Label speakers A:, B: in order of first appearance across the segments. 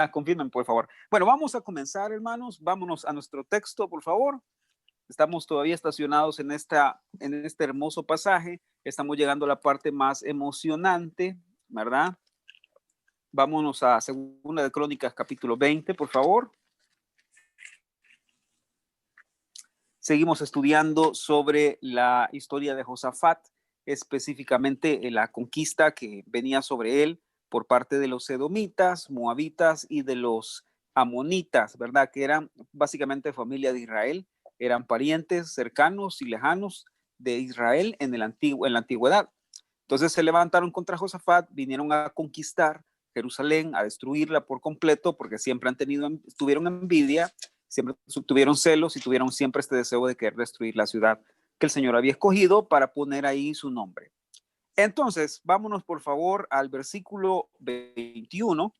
A: Confirmen, por favor. Bueno, vamos a comenzar, hermanos. Vámonos a nuestro texto, por favor. Estamos todavía estacionados en este hermoso pasaje. Estamos llegando a la parte más emocionante, ¿verdad? Vámonos a Segunda de Crónicas, capítulo 20, por favor. Seguimos estudiando sobre la historia de Josafat, específicamente la conquista que venía sobre él por parte de los edomitas, moabitas y de los amonitas, ¿verdad? Que eran básicamente familia de Israel, eran parientes cercanos y lejanos de Israel en la antigüedad. Entonces se levantaron contra Josafat, vinieron a conquistar Jerusalén, a destruirla por completo, porque siempre tuvieron envidia, siempre tuvieron celos y tuvieron siempre este deseo de querer destruir la ciudad que el Señor había escogido para poner ahí su nombre. Entonces, vámonos por favor al versículo 21.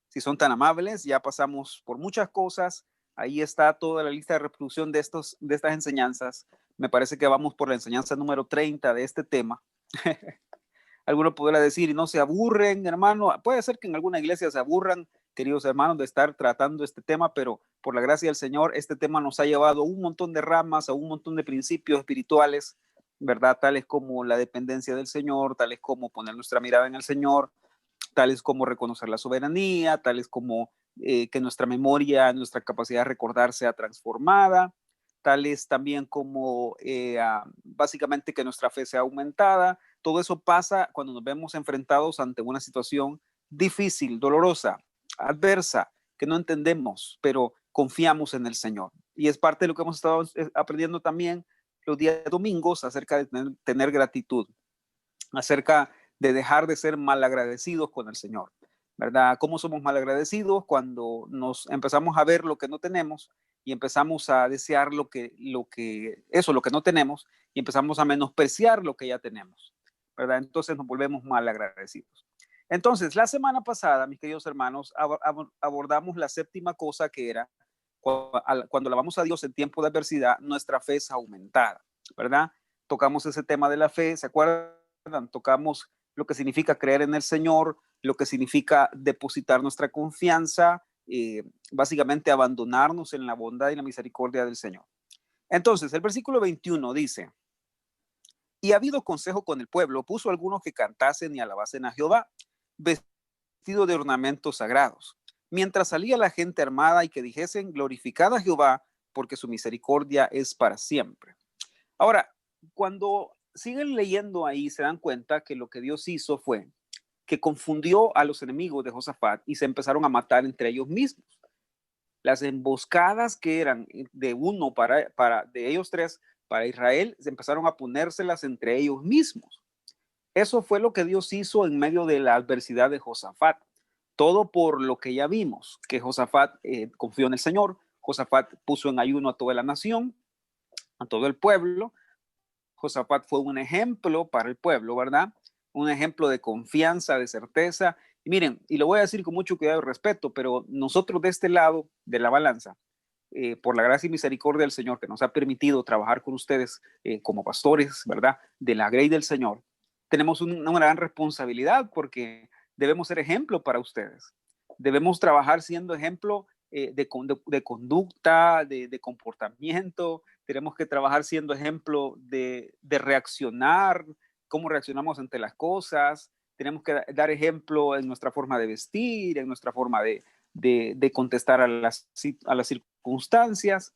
A: Si son tan amables, ya pasamos por muchas cosas. Ahí está toda la lista de reproducción de estas enseñanzas. Me parece que vamos por la enseñanza número 30 de este tema. Alguno podrá decir, y no se aburren, hermano. Puede ser que en alguna iglesia se aburran, queridos hermanos, de estar tratando este tema, pero por la gracia del Señor, este tema nos ha llevado a un montón de ramas, a un montón de principios espirituales, ¿verdad? Tales como la dependencia del Señor, tales como poner nuestra mirada en el Señor, tales como reconocer la soberanía, tales como que nuestra memoria, nuestra capacidad de recordar sea transformada, tales también como básicamente que nuestra fe sea aumentada. Todo eso pasa cuando nos vemos enfrentados ante una situación difícil, dolorosa, adversa, que no entendemos, pero confiamos en el Señor. Y es parte de lo que hemos estado aprendiendo también los días domingos acerca de tener gratitud, acerca de dejar de ser malagradecidos con el Señor, ¿verdad? ¿Cómo somos malagradecidos? Cuando nos empezamos a ver lo que no tenemos y empezamos a desear lo que no tenemos y empezamos a menospreciar lo que ya tenemos, ¿verdad? Entonces nos volvemos malagradecidos. Entonces, la semana pasada, mis queridos hermanos, abordamos la séptima cosa, que era cuando alabamos a Dios en tiempo de adversidad, nuestra fe es aumentada, ¿verdad? Tocamos ese tema de la fe, ¿se acuerdan? Tocamos lo que significa creer en el Señor, lo que significa depositar nuestra confianza, básicamente abandonarnos en la bondad y la misericordia del Señor. Entonces, el versículo 21 dice, y ha habido consejo con el pueblo, puso a algunos que cantasen y alabasen a Jehová, vestido de ornamentos sagrados, mientras salía la gente armada y que dijesen, glorificad a Jehová, porque su misericordia es para siempre. Ahora, cuando siguen leyendo ahí, se dan cuenta que lo que Dios hizo fue que confundió a los enemigos de Josafat y se empezaron a matar entre ellos mismos. Las emboscadas que eran de uno de ellos tres para Israel, se empezaron a ponérselas entre ellos mismos. Eso fue lo que Dios hizo en medio de la adversidad de Josafat. Todo por lo que ya vimos, que Josafat confió en el Señor, Josafat puso en ayuno a toda la nación, a todo el pueblo. Josafat fue un ejemplo para el pueblo, ¿verdad? Un ejemplo de confianza, de certeza. Y miren, y lo voy a decir con mucho cuidado y respeto, pero nosotros de este lado de la balanza, por la gracia y misericordia del Señor que nos ha permitido trabajar con ustedes como pastores, ¿verdad? De la grey del Señor, tenemos una gran responsabilidad porque debemos ser ejemplo para ustedes. Debemos trabajar siendo ejemplo de conducta, de comportamiento. Tenemos que trabajar siendo ejemplo de reaccionar, cómo reaccionamos ante las cosas. Tenemos que dar ejemplo en nuestra forma de vestir, en nuestra forma de contestar a las circunstancias.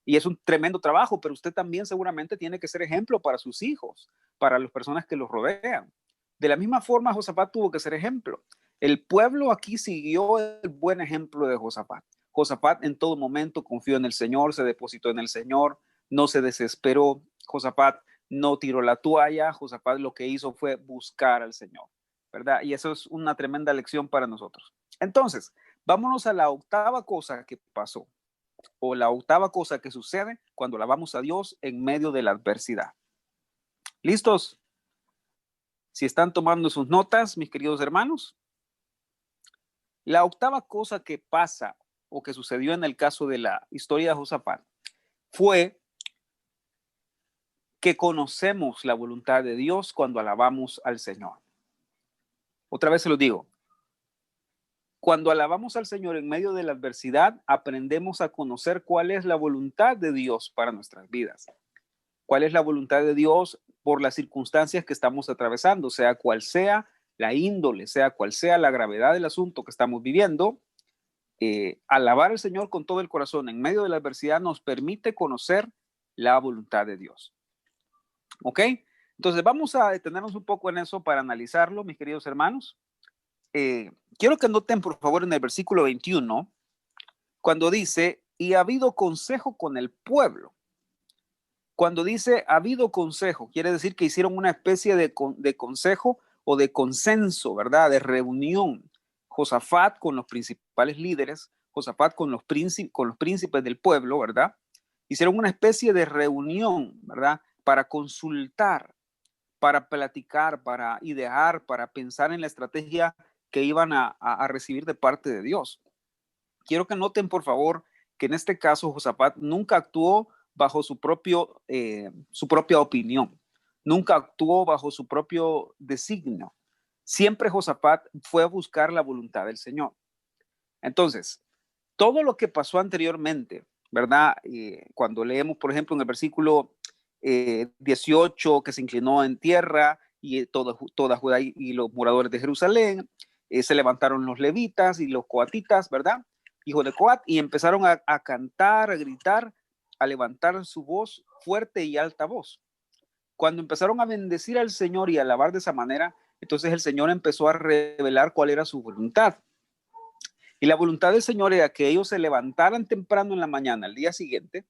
A: Y es un tremendo trabajo, pero usted también seguramente tiene que ser ejemplo para sus hijos, para las personas que los rodean. De la misma forma, Josafat tuvo que ser ejemplo. El pueblo aquí siguió el buen ejemplo de Josafat. Josafat en todo momento confió en el Señor, se depositó en el Señor, no se desesperó. Josafat no tiró la toalla. Josafat lo que hizo fue buscar al Señor, ¿verdad? Y eso es una tremenda lección para nosotros. Entonces, vámonos a la octava cosa que pasó, o la octava cosa que sucede cuando alabamos a Dios en medio de la adversidad. ¿Listos? Si están tomando sus notas, mis queridos hermanos. La octava cosa que pasa o que sucedió en el caso de la historia de Josafat fue que conocemos la voluntad de Dios cuando alabamos al Señor. Otra vez se lo digo. Cuando alabamos al Señor en medio de la adversidad, aprendemos a conocer cuál es la voluntad de Dios para nuestras vidas. Cuál es la voluntad de Dios por las circunstancias que estamos atravesando, sea cual sea la índole, sea cual sea la gravedad del asunto que estamos viviendo. Alabar al Señor con todo el corazón en medio de la adversidad nos permite conocer la voluntad de Dios. ¿Ok? Entonces vamos a detenernos un poco en eso para analizarlo, mis queridos hermanos. Quiero que noten por favor en el versículo 21, cuando dice, y ha habido consejo con el pueblo. Cuando dice ha habido consejo, quiere decir que hicieron una especie de consejo o de consenso, ¿verdad? De reunión. Josafat con los principales líderes, Josafat con los príncipes del pueblo, ¿verdad? Hicieron una especie de reunión, ¿verdad? Para consultar, para platicar, para idear, para pensar en la estrategia que iban a recibir de parte de Dios. Quiero que noten, por favor, que en este caso Josafat nunca actuó bajo su propia opinión, nunca actuó bajo su propio designio. Siempre Josafat fue a buscar la voluntad del Señor. Entonces, todo lo que pasó anteriormente, ¿verdad? Cuando leemos, por ejemplo, en el versículo 18, que se inclinó en tierra y toda Judá y los moradores de Jerusalén, se levantaron los levitas y los coatitas, ¿verdad? Hijos de Coat, y empezaron a cantar, a gritar, a levantar su voz fuerte y alta voz. Cuando empezaron a bendecir al Señor y a alabar de esa manera, entonces el Señor empezó a revelar cuál era su voluntad. Y la voluntad del Señor era que ellos se levantaran temprano en la mañana, al día siguiente,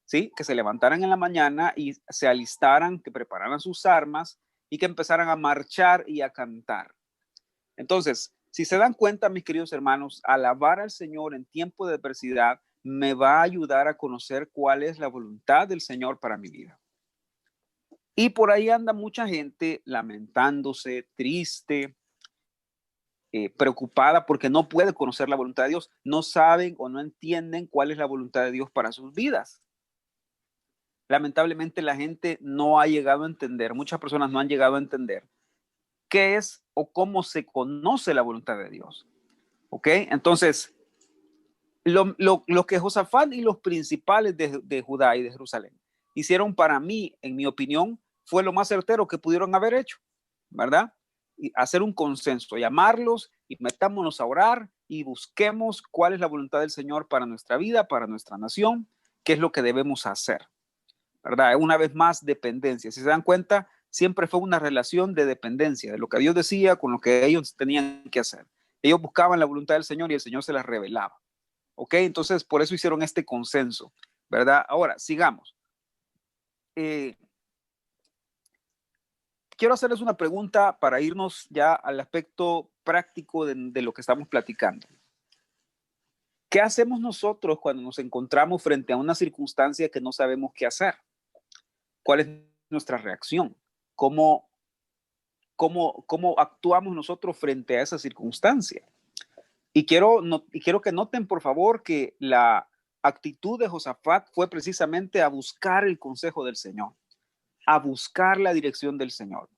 A: ¿sí? Que se levantaran en la mañana y se alistaran, que prepararan sus armas y que empezaran a marchar y a cantar. Entonces, si se dan cuenta, mis queridos hermanos, alabar al Señor en tiempo de adversidad me va a ayudar a conocer cuál es la voluntad del Señor para mi vida. Y por ahí anda mucha gente lamentándose, triste, preocupada porque no puede conocer la voluntad de Dios. No saben o no entienden cuál es la voluntad de Dios para sus vidas. Lamentablemente la gente no ha llegado a entender, muchas personas no han llegado a entender qué es o cómo se conoce la voluntad de Dios. ¿Ok? Entonces, lo que Josafat y los principales de Judá y de Jerusalén hicieron para mí, en mi opinión, fue lo más certero que pudieron haber hecho, ¿verdad? Y hacer un consenso, llamarlos y metámonos a orar y busquemos cuál es la voluntad del Señor para nuestra vida, para nuestra nación, qué es lo que debemos hacer, ¿verdad? Una vez más, dependencia. Si se dan cuenta, siempre fue una relación de dependencia, de lo que Dios decía con lo que ellos tenían que hacer. Ellos buscaban la voluntad del Señor y el Señor se las revelaba. ¿Ok? Entonces, por eso hicieron este consenso, ¿verdad? Ahora, sigamos. Quiero hacerles una pregunta para irnos ya al aspecto práctico de lo que estamos platicando. ¿Qué hacemos nosotros cuando nos encontramos frente a una circunstancia que no sabemos qué hacer? ¿Cuál es nuestra reacción? ¿Cómo actuamos nosotros frente a esa circunstancia? Y quiero que noten, por favor, que la actitud de Josafat fue precisamente a buscar el consejo del Señor, a buscar la dirección del Señor.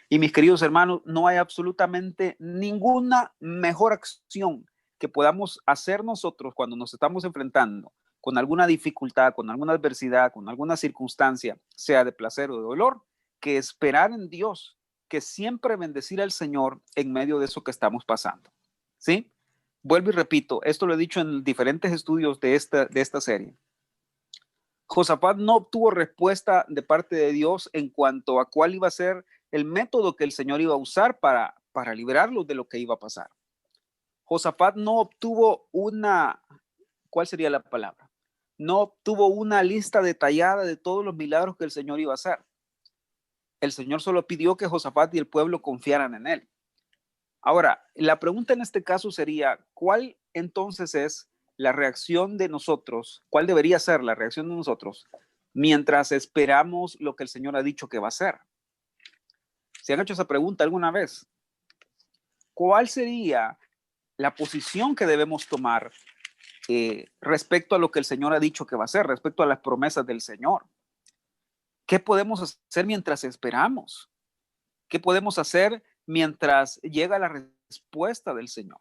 A: Y mis queridos hermanos, no hay absolutamente ninguna mejor acción que podamos hacer nosotros cuando nos estamos enfrentando con alguna dificultad, con alguna adversidad, con alguna circunstancia, sea de placer o de dolor, que esperar en Dios, que siempre bendecir al Señor en medio de eso que estamos pasando. ¿Sí? Vuelvo y repito, esto lo he dicho en diferentes estudios de esta serie. Josafat no obtuvo respuesta de parte de Dios en cuanto a cuál iba a ser el método que el Señor iba a usar para liberarlos de lo que iba a pasar. Josafat no obtuvo ¿cuál sería la palabra? No obtuvo una lista detallada de todos los milagros que el Señor iba a hacer. El Señor solo pidió que Josafat y el pueblo confiaran en él. Ahora, la pregunta en este caso sería, ¿cuál entonces es la reacción de nosotros? ¿Cuál debería ser la reacción de nosotros mientras esperamos lo que el Señor ha dicho que va a hacer? ¿Se han hecho esa pregunta alguna vez? ¿Cuál sería la posición que debemos tomar respecto a lo que el Señor ha dicho que va a hacer, respecto a las promesas del Señor? ¿Qué podemos hacer mientras esperamos? ¿Qué podemos hacer mientras llega la respuesta del Señor?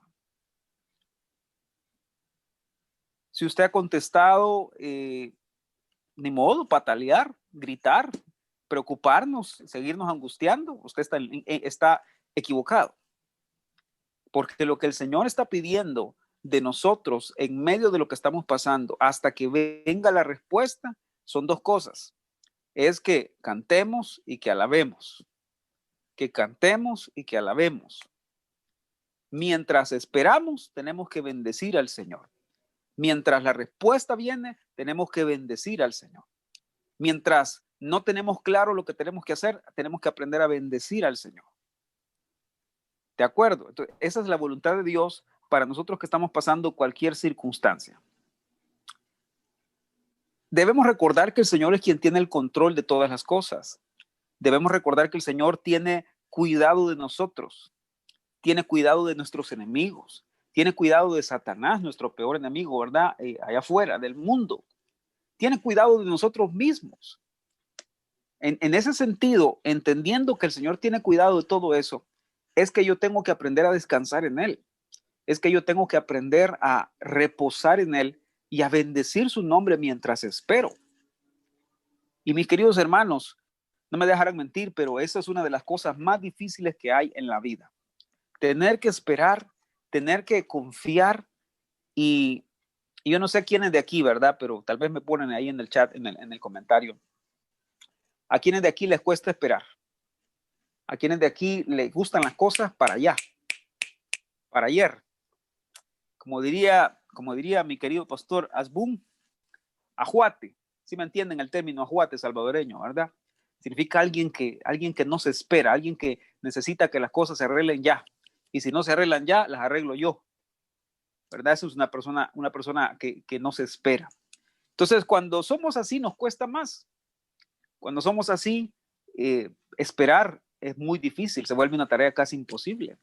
A: Si usted ha contestado, ni modo, patalear, gritar, preocuparnos, seguirnos angustiando, usted está equivocado. Porque lo que el Señor está pidiendo de nosotros en medio de lo que estamos pasando hasta que venga la respuesta son dos cosas. Es que cantemos y que alabemos. Que cantemos y que alabemos. Mientras esperamos, tenemos que bendecir al Señor. Mientras la respuesta viene, tenemos que bendecir al Señor. Mientras no tenemos claro lo que tenemos que hacer, tenemos que aprender a bendecir al Señor. ¿De acuerdo? Entonces, esa es la voluntad de Dios para nosotros que estamos pasando cualquier circunstancia. Debemos recordar que el Señor es quien tiene el control de todas las cosas. Debemos recordar que el Señor tiene cuidado de nosotros, tiene cuidado de nuestros enemigos, tiene cuidado de Satanás, nuestro peor enemigo, ¿verdad? Allá afuera, del mundo. Tiene cuidado de nosotros mismos. En ese sentido, entendiendo que el Señor tiene cuidado de todo eso, es que yo tengo que aprender a descansar en Él. Es que yo tengo que aprender a reposar en Él y a bendecir su nombre mientras espero. Y mis queridos hermanos, no me dejarán mentir, pero esa es una de las cosas más difíciles que hay en la vida. Tener que esperar, tener que confiar y yo no sé quiénes de aquí, ¿verdad? Pero tal vez me ponen ahí en el chat, en el comentario. ¿A quiénes de aquí les cuesta esperar? ¿A quiénes de aquí les gustan las cosas para allá? Para ayer. Como diría mi querido pastor Asbun, ajuate. ¿Sí me entienden el término ajuate salvadoreño, verdad? Significa alguien que no se espera, alguien que necesita que las cosas se arreglen ya. Y si no se arreglan ya, las arreglo yo. ¿Verdad? Eso es una persona que no se espera. Entonces, cuando somos así, nos cuesta más. Cuando somos así, esperar es muy difícil, se vuelve una tarea casi imposible.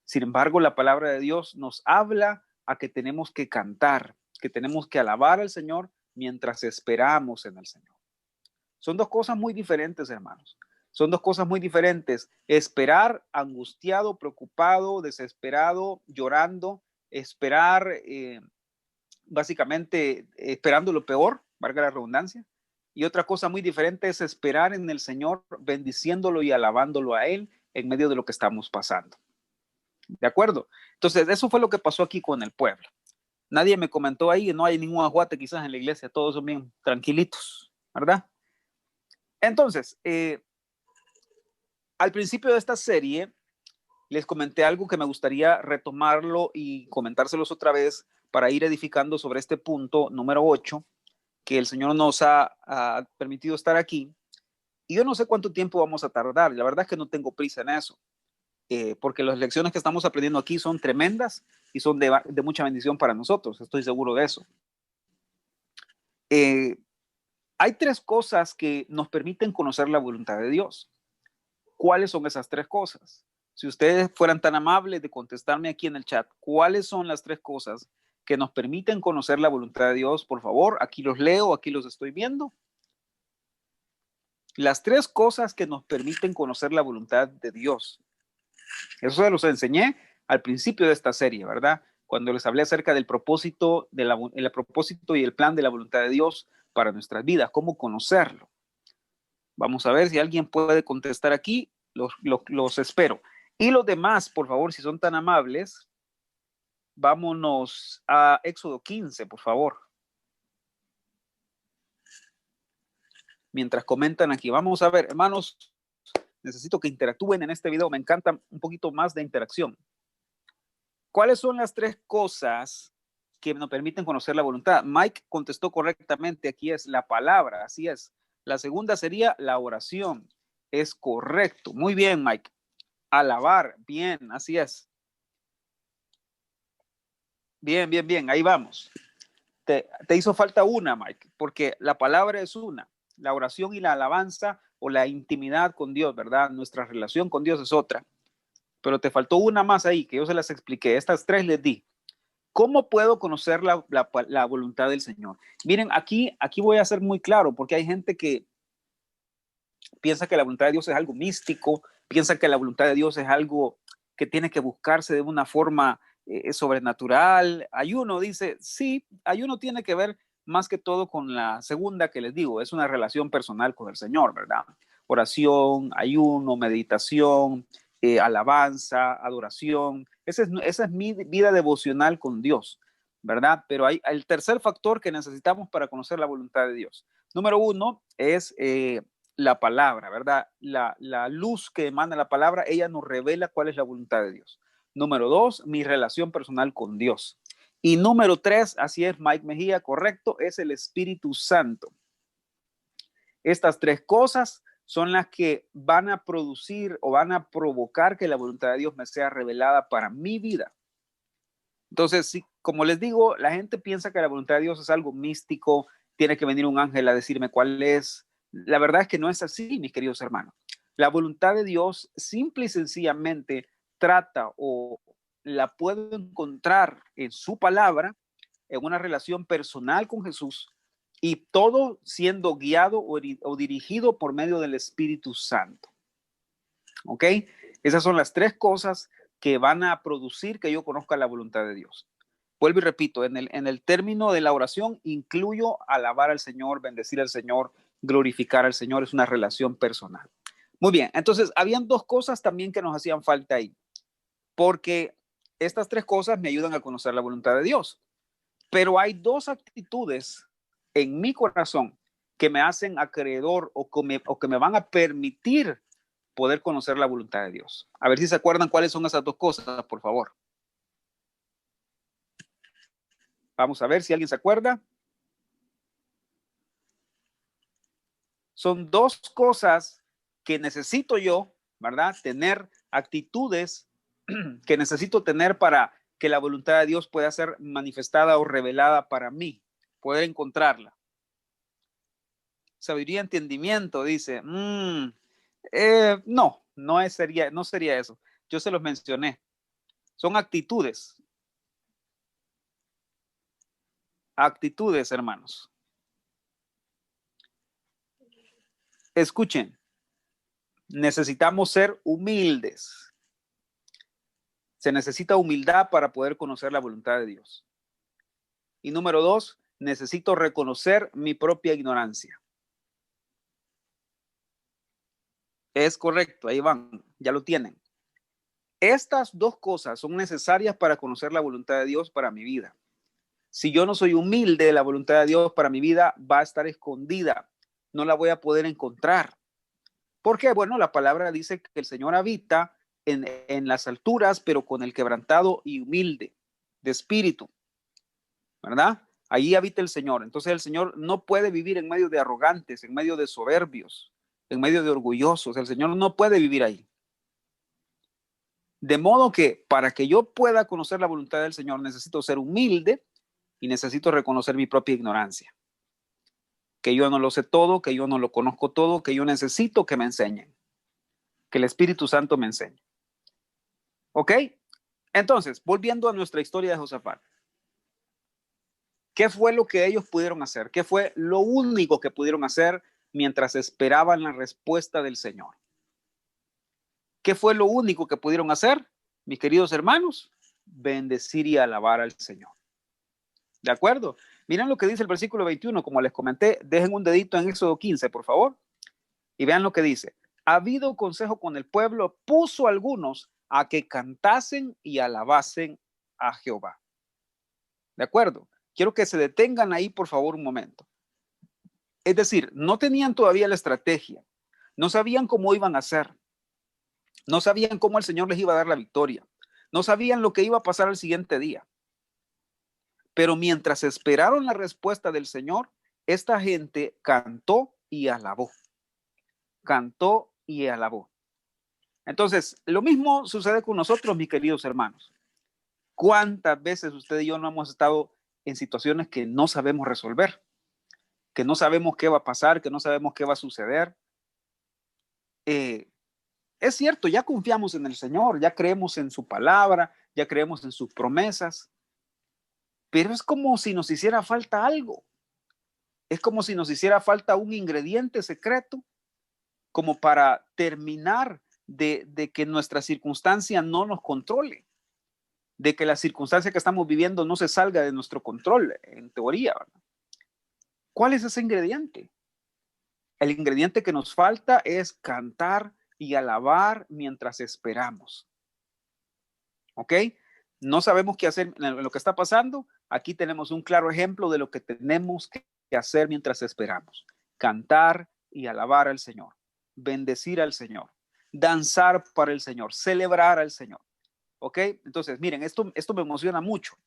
A: Sin embargo, la palabra de Dios nos habla a que tenemos que cantar, que tenemos que alabar al Señor mientras esperamos en el Señor. Son dos cosas muy diferentes, hermanos. Son dos cosas muy diferentes. Esperar angustiado, preocupado, desesperado, llorando, esperar, básicamente esperando lo peor, valga la redundancia. Y otra cosa muy diferente es esperar en el Señor, bendiciéndolo y alabándolo a Él en medio de lo que estamos pasando. ¿De acuerdo? Entonces, eso fue lo que pasó aquí con el pueblo. Nadie me comentó ahí, no hay ningún ajuate quizás en la iglesia, todos son bien tranquilitos, ¿verdad? Entonces, al principio de esta serie, les comenté algo que me gustaría retomarlo y comentárselos otra vez para ir edificando sobre este punto número 8, que el Señor nos ha permitido estar aquí. Y yo no sé cuánto tiempo vamos a tardar, la verdad es que no tengo prisa en eso. Porque las lecciones que estamos aprendiendo aquí son tremendas y son de mucha bendición para nosotros, estoy seguro de eso. Hay tres cosas que nos permiten conocer la voluntad de Dios. ¿Cuáles son esas tres cosas? Si ustedes fueran tan amables de contestarme aquí en el chat, ¿cuáles son las tres cosas que nos permiten conocer la voluntad de Dios? Por favor, aquí los leo, aquí los estoy viendo. Las tres cosas que nos permiten conocer la voluntad de Dios. Eso se los enseñé al principio de esta serie, ¿verdad? Cuando les hablé acerca del propósito, el propósito y el plan de la voluntad de Dios para nuestras vidas, cómo conocerlo. Vamos a ver si alguien puede contestar aquí, los espero. Y los demás, por favor, si son tan amables, vámonos a Éxodo 15, por favor. Mientras comentan aquí, vamos a ver, hermanos, necesito que interactúen en este video, me encanta un poquito más de interacción. ¿Cuáles son las tres cosas que nos permiten conocer la voluntad? Mike contestó correctamente, aquí es la palabra, así es. La segunda sería la oración, es correcto. Muy bien, Mike. Alabar, bien, así es. Bien, bien, bien, ahí vamos. Te hizo falta una, Mike, porque la palabra es una. La oración y la alabanza o la intimidad con Dios, ¿verdad? Nuestra relación con Dios es otra. Pero te faltó una más ahí, que yo se las expliqué. Estas tres les di. ¿Cómo puedo conocer la voluntad del Señor? Miren, aquí voy a ser muy claro, porque hay gente que piensa que la voluntad de Dios es algo místico, piensa que la voluntad de Dios es algo que tiene que buscarse de una forma sobrenatural. Ayuno, dice, sí, ayuno tiene que ver más que todo con la segunda que les digo, es una relación personal con el Señor, ¿verdad? Oración, ayuno, meditación, alabanza, adoración. Esa es mi vida devocional con Dios, ¿verdad? Pero hay el tercer factor que necesitamos para conocer la voluntad de Dios. Número uno es la palabra, ¿verdad? La luz que emana la palabra, ella nos revela cuál es la voluntad de Dios. Número dos, mi relación personal con Dios. Y número tres, así es, Mike Mejía, correcto, es el Espíritu Santo. Estas tres cosas son las que van a producir o van a provocar que la voluntad de Dios me sea revelada para mi vida. Entonces, sí, como les digo, la gente piensa que la voluntad de Dios es algo místico, tiene que venir un ángel a decirme cuál es. La verdad es que no es así, mis queridos hermanos. La voluntad de Dios simple y sencillamente trata o la puedo encontrar en su palabra, en una relación personal con Jesús y todo siendo guiado o dirigido por medio del Espíritu Santo. ¿Ok? Esas son las tres cosas que van a producir que yo conozca la voluntad de Dios. Vuelvo y repito, en el término de la oración incluyo alabar al Señor, bendecir al Señor, glorificar al Señor, es una relación personal. Muy bien, entonces habían dos cosas también que nos hacían falta ahí, porque estas tres cosas me ayudan a conocer la voluntad de Dios, pero hay dos actitudes en mi corazón que me hacen acreedor o que me van a permitir poder conocer la voluntad de Dios. A ver si se acuerdan cuáles son esas dos cosas, por favor. Vamos a ver si alguien se acuerda. Son dos cosas que necesito yo, ¿verdad? Tener actitudes que necesito tener para que la voluntad de Dios pueda ser manifestada o revelada para mí, poder encontrarla. Sabiduría, entendimiento, dice. No sería eso. Yo se los mencioné. Son actitudes. Actitudes, hermanos. Escuchen, necesitamos ser humildes. Se necesita humildad para poder conocer la voluntad de Dios. Y número dos, necesito reconocer mi propia ignorancia. Es correcto, ahí van, ya lo tienen. Estas dos cosas son necesarias para conocer la voluntad de Dios para mi vida. Si yo no soy humilde, la voluntad de Dios para mi vida va a estar escondida. No la voy a poder encontrar. ¿Por qué? Bueno, la palabra dice que el Señor habita en las alturas, pero con el quebrantado y humilde de espíritu, ¿verdad? Ahí habita el Señor. Entonces el Señor no puede vivir en medio de arrogantes, en medio de soberbios, en medio de orgullosos. El Señor no puede vivir ahí. De modo que para que yo pueda conocer la voluntad del Señor necesito ser humilde y necesito reconocer mi propia ignorancia. Que yo no lo sé todo, que yo no lo conozco todo, que yo necesito que me enseñen. Que el Espíritu Santo me enseñe. ¿Ok? Entonces, volviendo a nuestra historia de Josafat. ¿Qué fue lo que ellos pudieron hacer? ¿Qué fue lo único que pudieron hacer mientras esperaban la respuesta del Señor? ¿Qué fue lo único que pudieron hacer, mis queridos hermanos? Bendecir y alabar al Señor. ¿De acuerdo? Miren lo que dice el versículo 21, como les comenté, dejen un dedito en Éxodo 15, por favor, y vean lo que dice. Ha habido consejo con el pueblo, puso a algunos a que cantasen y alabasen a Jehová. ¿De acuerdo? Quiero que se detengan ahí, por favor, un momento. Es decir, no tenían todavía la estrategia, no sabían cómo iban a hacer, no sabían cómo el Señor les iba a dar la victoria, no sabían lo que iba a pasar el siguiente día. Pero mientras esperaron la respuesta del Señor, esta gente cantó y alabó. Cantó y alabó. Entonces, lo mismo sucede con nosotros, mis queridos hermanos. ¿Cuántas veces usted y yo no hemos estado en situaciones que no sabemos resolver? Que no sabemos qué va a pasar, que no sabemos qué va a suceder. Es cierto, ya confiamos en el Señor, ya creemos en su palabra, ya creemos en sus promesas, pero es como si nos hiciera falta algo. Es como si nos hiciera falta un ingrediente secreto, como para terminar de que nuestra circunstancia no nos controle. de que la circunstancia que estamos viviendo no se salga de nuestro control, en teoría, ¿verdad? ¿Cuál es ese ingrediente? El ingrediente que nos falta es cantar y alabar mientras esperamos. ¿Ok? No sabemos qué hacer en lo que está pasando. Aquí tenemos un claro ejemplo de lo que tenemos que hacer mientras esperamos. Cantar y alabar al Señor. Bendecir al Señor. Danzar para el Señor. Celebrar al Señor. ¿Ok? Entonces, miren, esto me emociona mucho.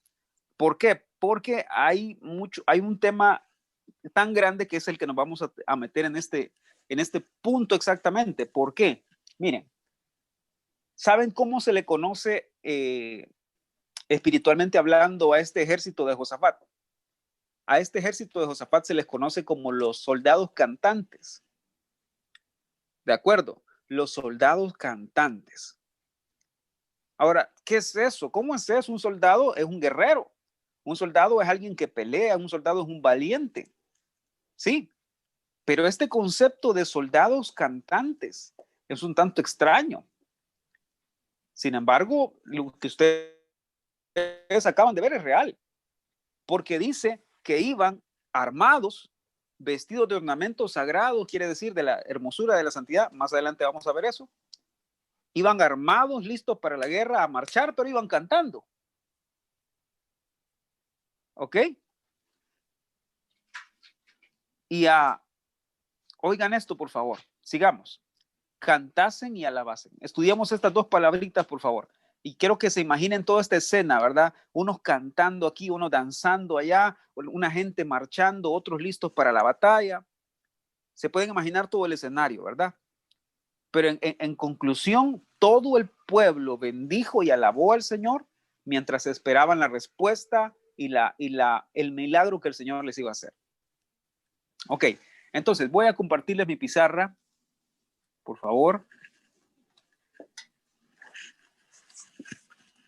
A: ¿Por qué? Porque hay un tema tan grande que es el que nos vamos a meter en este punto exactamente. ¿Por qué? Miren, ¿saben cómo se le conoce espiritualmente hablando a este ejército de Josafat? A este ejército de Josafat se les conoce como los soldados cantantes. ¿De acuerdo? Los soldados cantantes. Ahora, ¿qué es eso? ¿Cómo es eso? Un soldado es un guerrero. Un soldado es alguien que pelea. Un soldado es un valiente. Sí, pero este concepto de soldados cantantes es un tanto extraño. Sin embargo, lo que ustedes acaban de ver es real, porque dice que iban armados, vestidos de ornamentos sagrados, quiere decir de la hermosura de la santidad. Más adelante vamos a ver eso. Iban armados, listos para la guerra, a marchar, pero iban cantando. ¿Ok? Y oigan esto, por favor. Sigamos. Cantasen y alabasen. Estudiamos estas dos palabritas, por favor. Y quiero que se imaginen toda esta escena, ¿verdad? Unos cantando aquí, unos danzando allá, una gente marchando, otros listos para la batalla. Se pueden imaginar todo el escenario, ¿verdad? Pero en conclusión, todo el pueblo bendijo y alabó al Señor mientras esperaban la respuesta y el milagro que el Señor les iba a hacer. Ok, entonces voy a compartirles mi pizarra, por favor,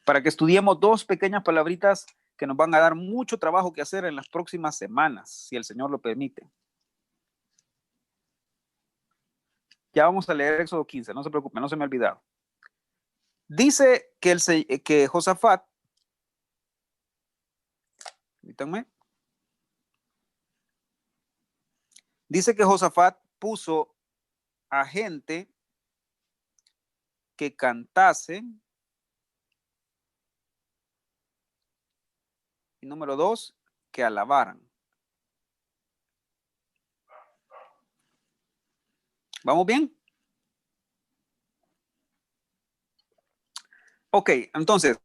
A: para que estudiemos dos pequeñas palabritas que nos van a dar mucho trabajo que hacer en las próximas semanas, si el Señor lo permite. Ya vamos a leer Éxodo 15, no se preocupen, no se me ha olvidado. Dice que Josafat, permítanme, dice que Josafat puso a gente que cantase, y número 2, que alabaran. ¿Vamos bien? Ok, entonces,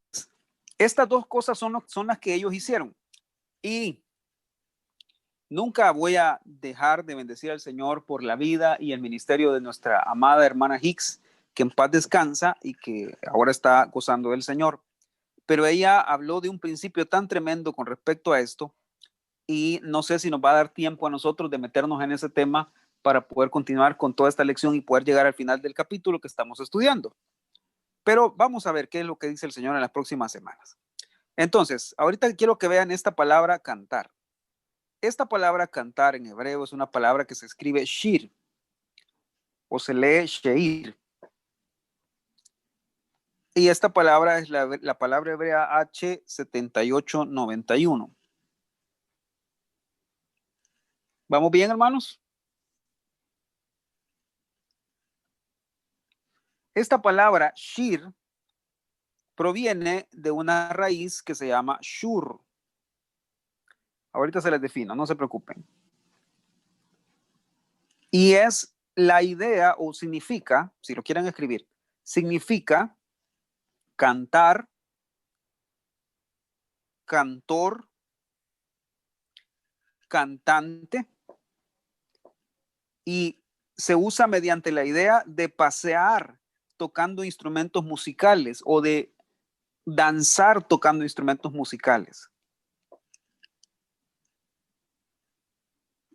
A: estas dos cosas son las que ellos hicieron. Y nunca voy a dejar de bendecir al Señor por la vida y el ministerio de nuestra amada hermana Hicks, que en paz descansa y que ahora está gozando del Señor. Pero ella habló de un principio tan tremendo con respecto a esto, y no sé si nos va a dar tiempo a nosotros de meternos en ese tema para poder continuar con toda esta lección y poder llegar al final del capítulo que estamos estudiando. Pero vamos a ver qué es lo que dice el Señor en las próximas semanas. Entonces, ahorita quiero que vean esta palabra cantar. Esta palabra cantar en hebreo es una palabra que se escribe shir o se lee sheir. Y esta palabra es la palabra hebrea H7891. ¿Vamos bien, hermanos? Esta palabra shir proviene de una raíz que se llama shur. Ahorita se les defino, no se preocupen. Y es la idea o significa, si lo quieren escribir, significa cantar, cantor, cantante, y se usa mediante la idea de pasear tocando instrumentos musicales o de danzar tocando instrumentos musicales.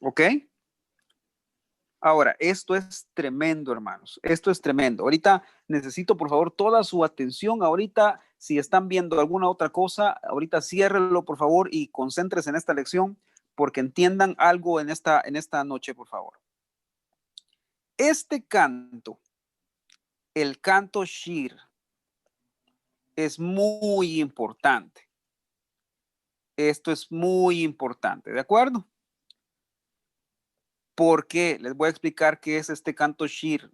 A: ¿Ok? Ahora, esto es tremendo, hermanos. Esto es tremendo. Ahorita necesito, por favor, toda su atención. Ahorita, si están viendo alguna otra cosa, ahorita ciérrelo, por favor, y concéntrese en esta lección, porque entiendan algo en esta noche, por favor. Este canto, el canto Shir, es muy importante. Esto es muy importante, ¿de acuerdo? Porque les voy a explicar qué es este canto Shir.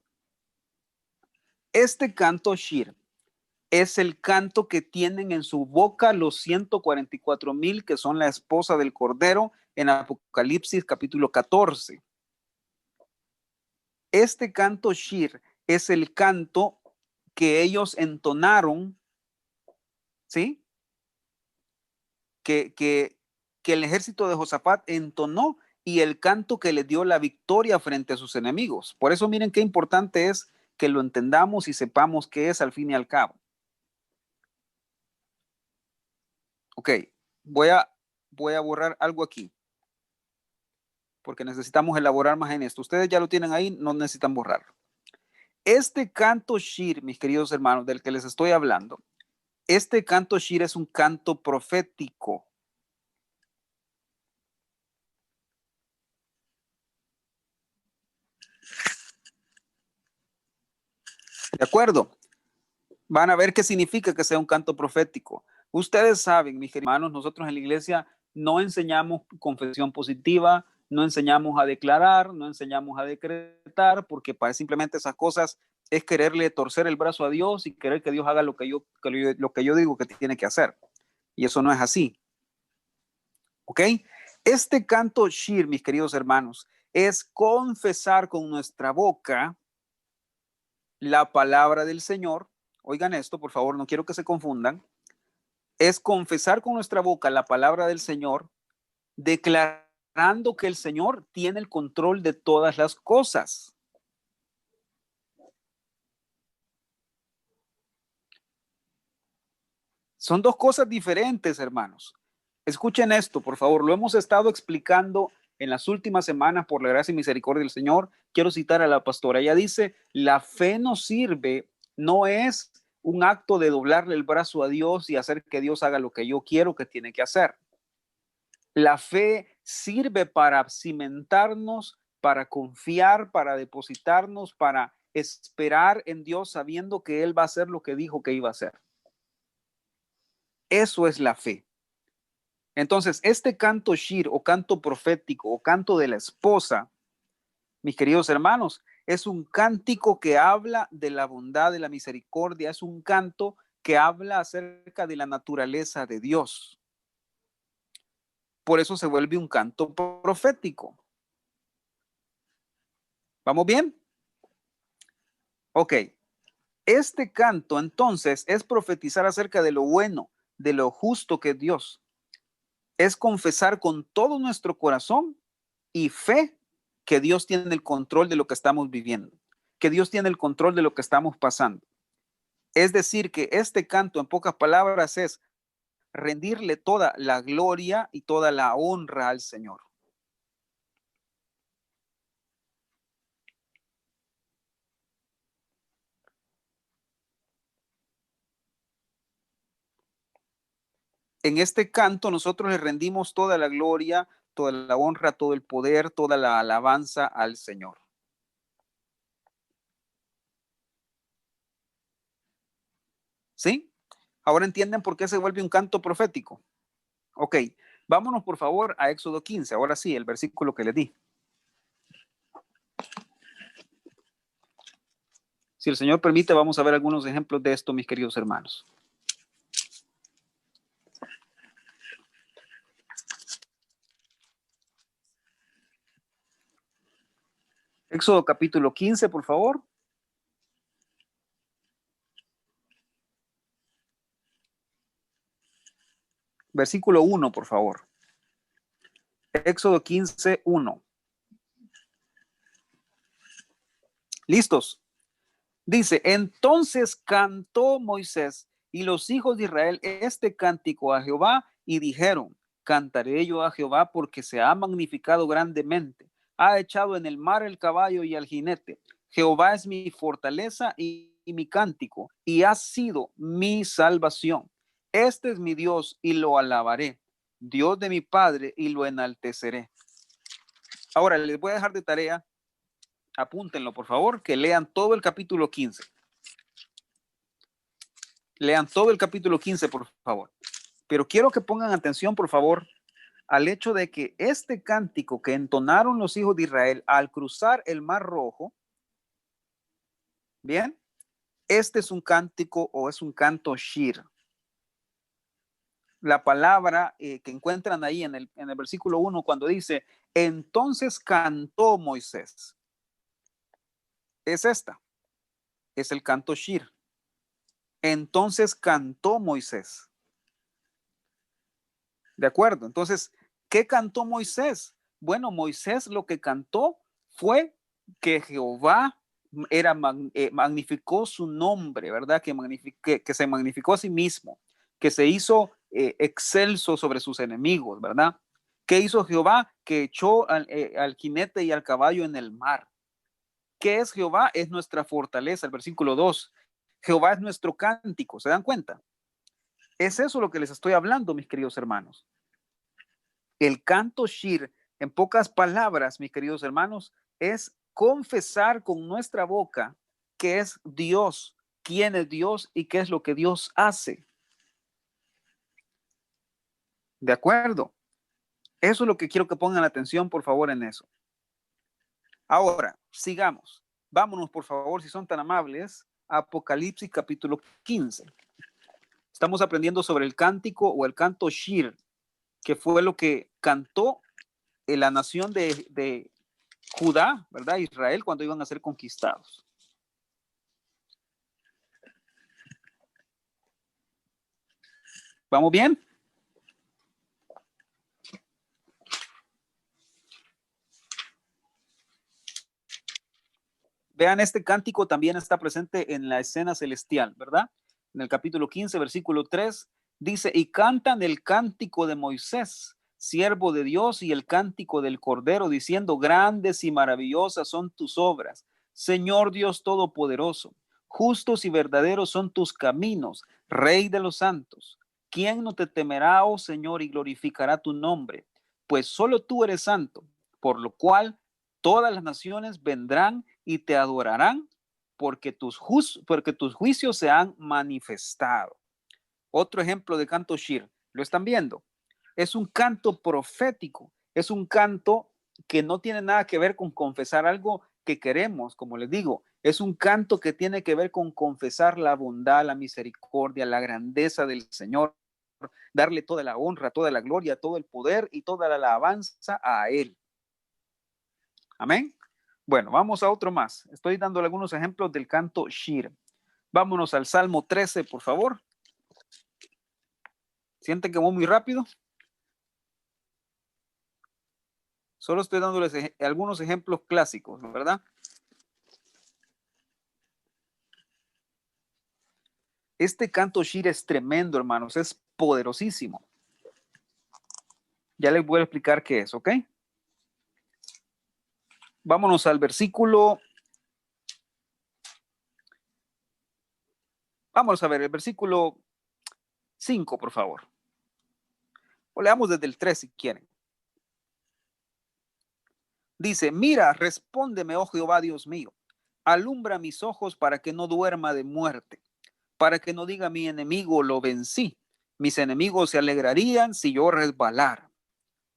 A: Este canto Shir es el canto que tienen en su boca los 144,000 que son la esposa del Cordero en Apocalipsis capítulo 14. Este canto Shir es el canto que ellos entonaron, ¿sí? Que el ejército de Josafat entonó y el canto que le dio la victoria frente a sus enemigos. Por eso miren qué importante es que lo entendamos y sepamos qué es al fin y al cabo. Ok, voy a borrar algo aquí, porque necesitamos elaborar más en esto. Ustedes ya lo tienen ahí, no necesitan borrarlo. Este canto Shir, mis queridos hermanos, del que les estoy hablando, este canto Shir es un canto profético. ¿De acuerdo? Van a ver qué significa que sea un canto profético. Ustedes saben, mis hermanos, nosotros en la iglesia no enseñamos confesión positiva, no enseñamos a declarar, no enseñamos a decretar, porque para simplemente esas cosas es quererle torcer el brazo a Dios y querer que Dios haga lo que yo digo que tiene que hacer. Y eso no es así. ¿Ok? Este canto Shir, mis queridos hermanos, es confesar con nuestra boca la palabra del Señor. Oigan esto, por favor, no quiero que se confundan. Es confesar con nuestra boca la palabra del Señor, declarando que el Señor tiene el control de todas las cosas. Son dos cosas diferentes, hermanos. Escuchen esto, por favor. Lo hemos estado explicando en las últimas semanas por la gracia y misericordia del Señor. Quiero citar a la pastora. Ella dice, la fe nos sirve, no es un acto de doblarle el brazo a Dios y hacer que Dios haga lo que yo quiero que tiene que hacer. La fe sirve para cimentarnos, para confiar, para depositarnos, para esperar en Dios sabiendo que Él va a hacer lo que dijo que iba a hacer. Eso es la fe. Entonces, este canto Shir o canto profético o canto de la esposa, mis queridos hermanos, es un cántico que habla de la bondad, de la misericordia, es un canto que habla acerca de la naturaleza de Dios. Por eso se vuelve un canto profético. ¿Vamos bien? Ok. Este canto entonces es profetizar acerca de lo bueno, de lo justo que es Dios. Es confesar con todo nuestro corazón y fe que Dios tiene el control de lo que estamos viviendo, que Dios tiene el control de lo que estamos pasando. Es decir, que este canto, en pocas palabras, es rendirle toda la gloria y toda la honra al Señor. En este canto nosotros le rendimos toda la gloria, toda la honra, todo el poder, toda la alabanza al Señor. ¿Sí? Ahora entienden por qué se vuelve un canto profético. Ok, vámonos por favor a Éxodo 15, ahora sí, el versículo que les di. Si el Señor permite, vamos a ver algunos ejemplos de esto, mis queridos hermanos. Éxodo capítulo 15, por favor. Versículo 1, por favor. Éxodo 15, 1. ¿Listos? Dice, entonces cantó Moisés y los hijos de Israel este cántico a Jehová y dijeron, cantaré yo a Jehová porque se ha magnificado grandemente, ha echado en el mar el caballo y al jinete. Jehová es mi fortaleza y mi cántico y ha sido mi salvación. Este es mi Dios y lo alabaré, Dios de mi Padre y lo enalteceré. Ahora les voy a dejar de tarea, apúntenlo por favor, que lean todo el capítulo 15. Lean todo el capítulo 15, por favor. Pero quiero que pongan atención, por favor, al hecho de que este cántico que entonaron los hijos de Israel al cruzar el Mar Rojo, bien, este es un cántico o es un canto shir. La palabra que encuentran ahí en el versículo 1 cuando dice, entonces cantó Moisés. Es esta, es el canto shir. Entonces cantó Moisés. ¿De acuerdo? Entonces, ¿qué cantó Moisés? Bueno, Moisés lo que cantó fue que Jehová magnificó su nombre, ¿verdad? Que se magnificó a sí mismo, que se hizo excelso sobre sus enemigos, ¿verdad? ¿Qué hizo Jehová? Que echó al jinete y al caballo en el mar. ¿Qué es Jehová? Es nuestra fortaleza, el versículo 2. Jehová es nuestro cántico, ¿se dan cuenta? Es eso lo que les estoy hablando, mis queridos hermanos. El canto shir, en pocas palabras, mis queridos hermanos, es confesar con nuestra boca que es Dios, quién es Dios y qué es lo que Dios hace. ¿De acuerdo? Eso es lo que quiero que pongan atención, por favor, en eso. Ahora, sigamos. Vámonos, por favor, si son tan amables, a Apocalipsis capítulo 15. Estamos aprendiendo sobre el cántico o el canto shir, que fue lo que cantó en la nación de Judá, ¿verdad? Israel, cuando iban a ser conquistados. ¿Vamos bien? Vean, este cántico también está presente en la escena celestial, ¿verdad? En el capítulo 15, versículo 3, dice, y cantan el cántico de Moisés, siervo de Dios, y el cántico del Cordero, diciendo, grandes y maravillosas son tus obras, Señor Dios Todopoderoso. Justos y verdaderos son tus caminos, Rey de los santos. ¿Quién no te temerá, oh Señor, y glorificará tu nombre? Pues solo tú eres santo, por lo cual todas las naciones vendrán y te adorarán porque tus juicios se han manifestado. Otro ejemplo de canto shir, ¿lo están viendo? Es un canto profético, es un canto que no tiene nada que ver con confesar algo que queremos, como les digo, es un canto que tiene que ver con confesar la bondad, la misericordia, la grandeza del Señor, darle toda la honra, toda la gloria, todo el poder y toda la alabanza a Él. Amén. Bueno, vamos a otro más. Estoy dando algunos ejemplos del canto shir. Vámonos al Salmo 13, por favor. ¿Sienten que voy muy rápido? Solo estoy dándoles algunos ejemplos clásicos, ¿verdad? Este canto shir es tremendo, hermanos. Es poderosísimo. Ya les voy a explicar qué es, ¿ok? Vámonos al versículo. Vamos a ver el versículo 5, por favor. O leamos desde el 3 si quieren. Dice, mira, respóndeme, oh Jehová Dios mío. Alumbra mis ojos para que no duerma de muerte, para que no diga mi enemigo lo vencí. Mis enemigos se alegrarían si yo resbalara.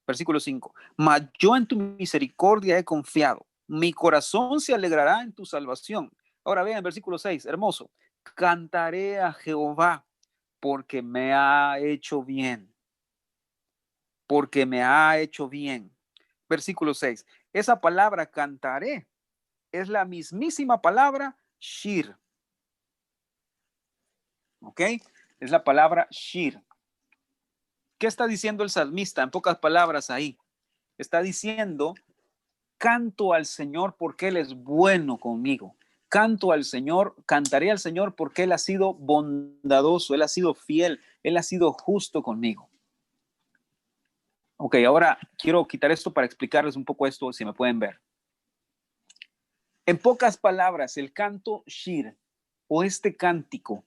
A: Versículo 5. Mas yo en tu misericordia he confiado. Mi corazón se alegrará en tu salvación. Ahora vean el versículo 6, hermoso. Cantaré a Jehová porque me ha hecho bien. Porque me ha hecho bien. Versículo 6. Esa palabra cantaré es la mismísima palabra shir. ¿Ok? Es la palabra shir. ¿Qué está diciendo el salmista en pocas palabras ahí? Está diciendo, canto al Señor porque Él es bueno conmigo. Canto al Señor, cantaré al Señor porque Él ha sido bondadoso, Él ha sido fiel, Él ha sido justo conmigo. Ok, ahora quiero quitar esto para explicarles un poco esto, si me pueden ver. En pocas palabras, el canto shir o este cántico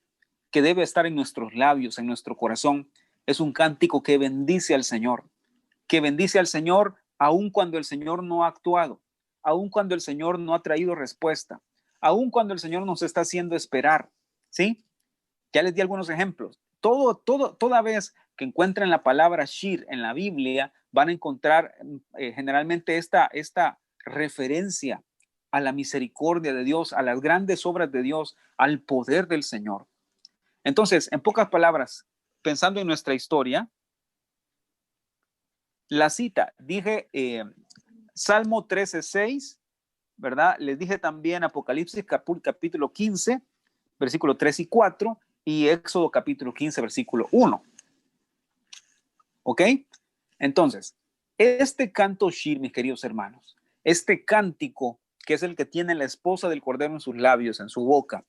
A: que debe estar en nuestros labios, en nuestro corazón, es un cántico que bendice al Señor, aun cuando el Señor no ha actuado, aun cuando el Señor no ha traído respuesta, aun cuando el Señor nos está haciendo esperar, ¿sí? Ya les di algunos ejemplos. Toda vez que encuentren la palabra Shir en la Biblia, van a encontrar generalmente esta referencia a la misericordia de Dios, a las grandes obras de Dios, al poder del Señor. Entonces, en pocas palabras, pensando en nuestra historia, la cita, dije Salmo 13:6, ¿verdad? Les dije también Apocalipsis capítulo 15, versículo 3 y 4, y Éxodo capítulo 15, versículo 1. ¿Ok? Entonces, este canto Shir, mis queridos hermanos, este cántico que es el que tiene la esposa del Cordero en sus labios, en su boca,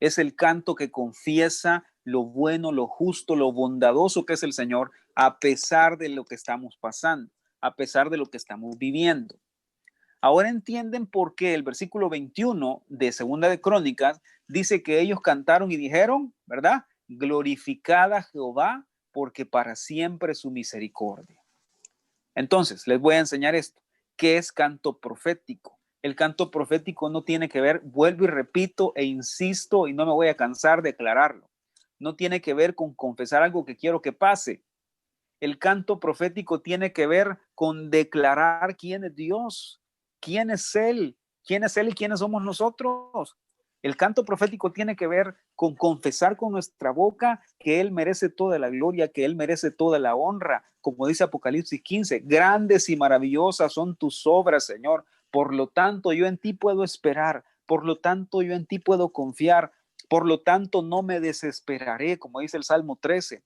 A: es el canto que confiesa lo bueno, lo justo, lo bondadoso que es el Señor, a pesar de lo que estamos pasando, a pesar de lo que estamos viviendo. Ahora entienden por qué el versículo 21 de Segunda de Crónicas dice que ellos cantaron y dijeron, ¿verdad? Glorificada Jehová, porque para siempre su misericordia. Entonces, les voy a enseñar esto. ¿Qué es canto profético? El canto profético no tiene que ver, vuelvo y repito e insisto y no me voy a cansar de aclararlo. No tiene que ver con confesar algo que quiero que pase. El canto profético tiene que ver con declarar quién es Dios, quién es Él y quiénes somos nosotros. El canto profético tiene que ver con confesar con nuestra boca que Él merece toda la gloria, que Él merece toda la honra. Como dice Apocalipsis 15, grandes y maravillosas son tus obras, Señor. Por lo tanto, yo en ti puedo esperar. Por lo tanto, yo en ti puedo confiar. Por lo tanto, no me desesperaré, como dice el Salmo 13.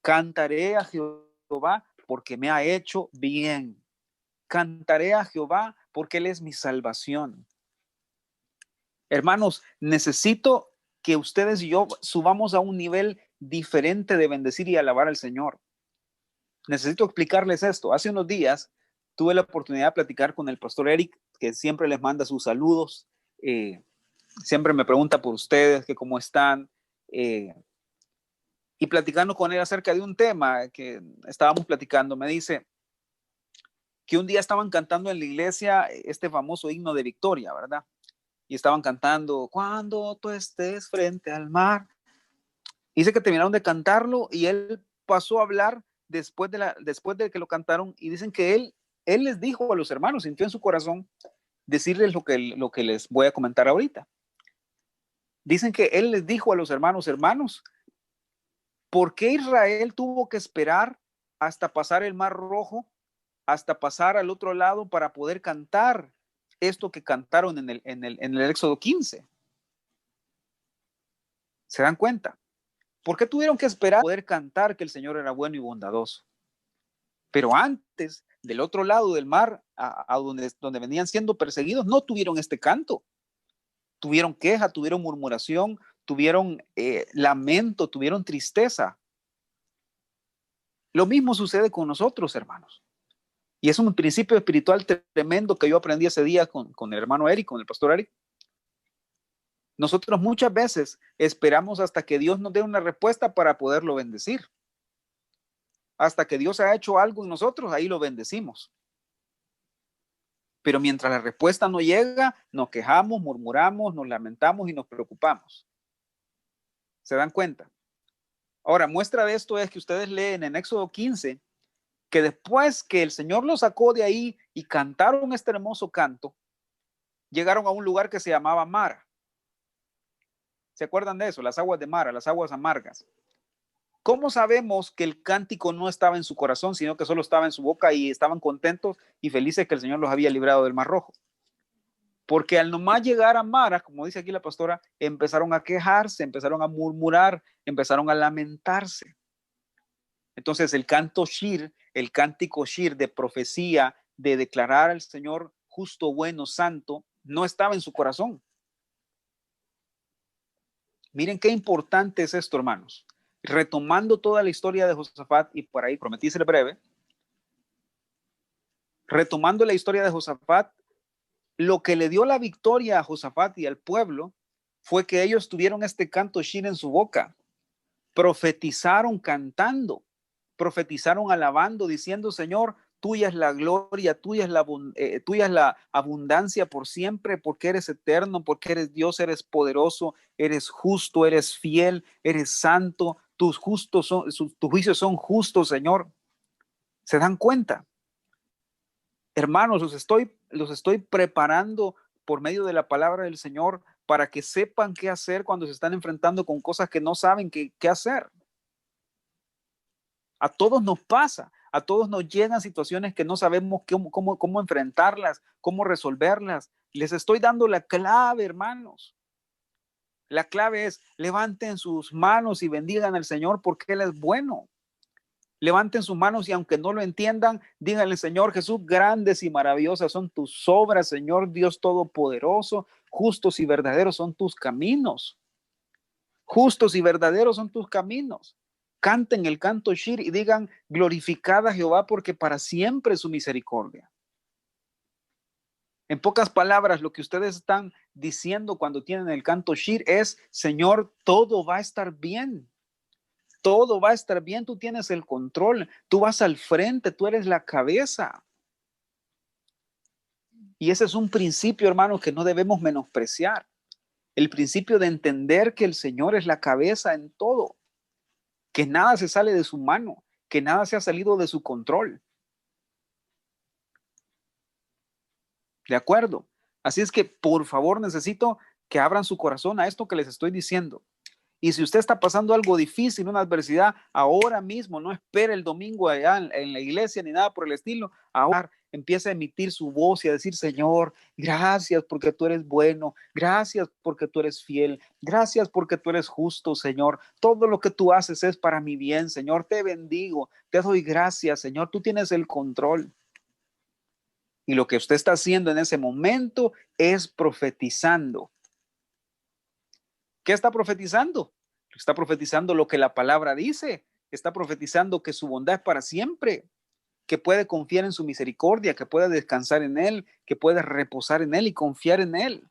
A: Cantaré a Jehová porque me ha hecho bien. Cantaré a Jehová porque Él es mi salvación. Hermanos, necesito que ustedes y yo subamos a un nivel diferente de bendecir y alabar al Señor. Necesito explicarles esto. Hace unos días tuve la oportunidad de platicar con el pastor Eric, que siempre les manda sus saludos. Siempre me pregunta por ustedes, que cómo están. Y platicando con él acerca de un tema que estábamos platicando, me dice que un día estaban cantando en la iglesia este famoso himno de victoria, ¿verdad? Y estaban cantando, cuando tú estés frente al mar. Dice que terminaron de cantarlo y él pasó a hablar después de que lo cantaron y dicen que él les dijo a los hermanos, sintió en su corazón decirles lo que les voy a comentar ahorita. Dicen que él les dijo a los hermanos, ¿por qué Israel tuvo que esperar hasta pasar el Mar Rojo, hasta pasar al otro lado para poder cantar esto que cantaron en el Éxodo 15? ¿Se dan cuenta? ¿Por qué tuvieron que esperar para poder cantar que el Señor era bueno y bondadoso? Pero antes, del otro lado del mar, a donde venían siendo perseguidos, no tuvieron este canto. Tuvieron queja, tuvieron murmuración, tuvieron lamento, tuvieron tristeza. Lo mismo sucede con nosotros, hermanos. Y es un principio espiritual tremendo que yo aprendí ese día con el hermano Eric, con el pastor Eric. Nosotros muchas veces esperamos hasta que Dios nos dé una respuesta para poderlo bendecir. Hasta que Dios ha hecho algo en nosotros, ahí lo bendecimos. Pero mientras la respuesta no llega, nos quejamos, murmuramos, nos lamentamos y nos preocupamos. ¿Se dan cuenta? Ahora, muestra de esto es que ustedes leen en Éxodo 15 que después que el Señor los sacó de ahí y cantaron este hermoso canto, llegaron a un lugar que se llamaba Mara. ¿Se acuerdan de eso? Las aguas de Mara, las aguas amargas. ¿Cómo sabemos que el cántico no estaba en su corazón, sino que solo estaba en su boca y estaban contentos y felices que el Señor los había librado del Mar Rojo? Porque al nomás llegar a Mara, como dice aquí la pastora, empezaron a quejarse, empezaron a murmurar, empezaron a lamentarse. Entonces el canto Shir, el cántico Shir de profecía, de declarar al Señor justo, bueno, santo, no estaba en su corazón. Miren qué importante es esto, hermanos. Retomando toda la historia de Josafat, y por ahí prometí ser breve, retomando la historia de Josafat, lo que le dio la victoria a Josafat y al pueblo fue que ellos tuvieron este canto Shir en su boca, profetizaron cantando, profetizaron alabando, diciendo, Señor, tuya es la gloria, tuya es la abundancia por siempre, porque eres eterno, porque eres Dios, eres poderoso, eres justo, eres fiel, eres santo, tus juicios son justos, Señor. ¿Se dan cuenta? Hermanos, los estoy preparando por medio de la palabra del Señor para que sepan qué hacer cuando se están enfrentando con cosas que no saben qué hacer. A todos nos pasa, a todos nos llegan situaciones que no sabemos cómo enfrentarlas, cómo resolverlas. Les estoy dando la clave, hermanos. La clave es: levanten sus manos y bendigan al Señor porque Él es bueno. Levanten sus manos y aunque no lo entiendan, díganle: Señor Jesús, grandes y maravillosas son tus obras, Señor Dios Todopoderoso, justos y verdaderos son tus caminos. Justos y verdaderos son tus caminos. Canten el canto Shir y digan: glorificada Jehová, porque para siempre es su misericordia. En pocas palabras, lo que ustedes están diciendo cuando tienen el canto Shir es: Señor, todo va a estar bien. Todo va a estar bien, tú tienes el control, tú vas al frente, tú eres la cabeza. Y ese es un principio, hermanos, que no debemos menospreciar. El principio de entender que el Señor es la cabeza en todo, que nada se sale de su mano, que nada se ha salido de su control. ¿De acuerdo? Así es que, por favor, necesito que abran su corazón a esto que les estoy diciendo. Y si usted está pasando algo difícil, una adversidad, ahora mismo, no espere el domingo allá en la iglesia ni nada por el estilo. Ahora empieza a emitir su voz y a decir: Señor, gracias porque tú eres bueno, gracias porque tú eres fiel, gracias porque tú eres justo, Señor. Todo lo que tú haces es para mi bien, Señor. Te bendigo, te doy gracias, Señor. Tú tienes el control. Y lo que usted está haciendo en ese momento es profetizando. ¿Qué está profetizando? Está profetizando lo que la palabra dice. Está profetizando que su bondad es para siempre, que puede confiar en su misericordia, que puede descansar en Él, que puede reposar en Él y confiar en Él.